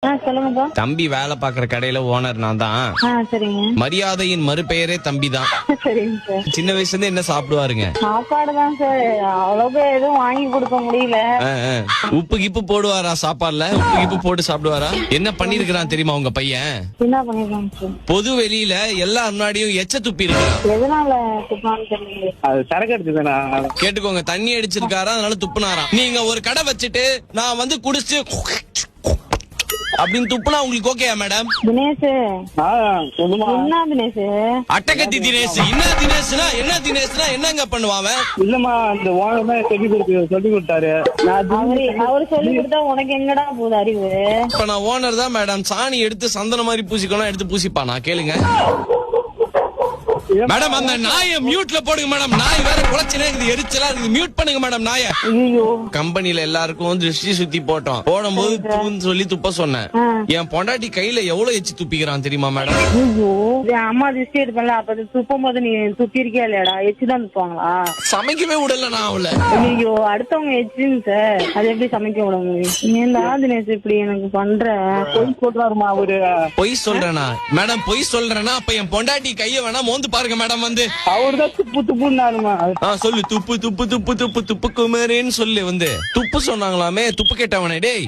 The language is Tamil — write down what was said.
சொல்லுங்கப்பா. தம்பி வேலை பாக்குற கடையில ஓனர் நான் தான். சரிங்க. மரியாதையின் மறுபெயரே தம்பி தான். சரிங்க சார். சின்ன வயசுல இருந்து என்ன சாப்பிடுவாருங்க? சாப்பாடு தான் சார். அவ்வளவு எதுவும் வாங்கி கொடுக்க முடியல. உப்பு கிப்பு போடுவாரா சாப்பாடுல? உப்பு கிப்பு போட்டு சாப்பிடுவாரா? என்ன பண்ணிருக்கான் தெரியுமா உங்க பையன்? என்ன பண்ணிருக்காங்க சார்? பொது வெளியில எல்லா முன்னாடியும் எச்ச துப்பி இருக்கான். எதனால துப்பான்னு தெரியல. அது சரக்கு அடிச்சுதானா? கேட்டுக்கோங்க, தண்ணி அடிச்சிருக்காரா, அதனால துப்புனாராம். நீங்க ஒரு கடை வச்சுட்டு நான் வந்து குடிச்சு அப்படின்னு துப்புனா உங்களுக்கு ஓகேயா மேடம்? தினேஷ். சொல்லுமா. என்ன தினேஷ்? அட்டகத்தி தினேஷ். என்ன தினேஷ்னா என்னங்க பண்ணுவான்? இல்லம்மா, இந்த ஓனர் தான் சொல்லி கொடுத்தாரு. அவரு சொல்லி கொடுத்தா உனக்கு எங்கடா போகுது அறிவு? இப்ப நான் ஓனர் தான் மேடம். சாணி எடுத்து சந்தன மாதிரி பூசிக்கணும், எடுத்து பூசிப்பானா? கேளுங்க மேடம். அந்த நாயை மியூட்ல போடுங்க மேடம். நாய் வேற குலைச்சலே இருக்குது, எரிச்சலா இருக்குது. மியூட் பண்ணுங்க மேடம் நாய. கம்பெனில எல்லாருக்கும் திருஷ்டி சுத்தி போட்டோம். போடும்போது தூன்னு சொல்லி துப்ப சொன்னேன். என் பொண்டாட்டி கையில எவ்வளவு எச்சு துப்பிக்கிறான் தெரியுமா மேடம்? அம்மா திருஷ்டி எடுப்பல, அப்ப துப்பும் போது நீ துப்பி இருக்கியா இல்லையாடா? எச்சுதான் துப்பாங்களா? சமைக்கவே விடல நான் அவள. ஐயோ, அடுத்தவங்க எச்சுன்னு சார், அது எப்படி சமைக்க விட முடியும்? ஏன்டா தினேஷ் இப்படி எனக்கு பண்ற? பொய் சொல்றாருமா அவரு. பொய் சொல்றேனா மேடம்? பொய் சொல்றேனா? அப்ப என் பொண்டாட்டி கைய வேணா மோந்து பாருங்க மேடம். வந்து அவருதான் துப்பு துப்புன்னாருமா. சொல்லு, துப்பு துப்பு துப்பு துப்பு துப்பு குமரேன்னு சொல்லு. வந்து துப்பு சொன்னாங்களாமே, துப்பு கேட்டவனே டேய்.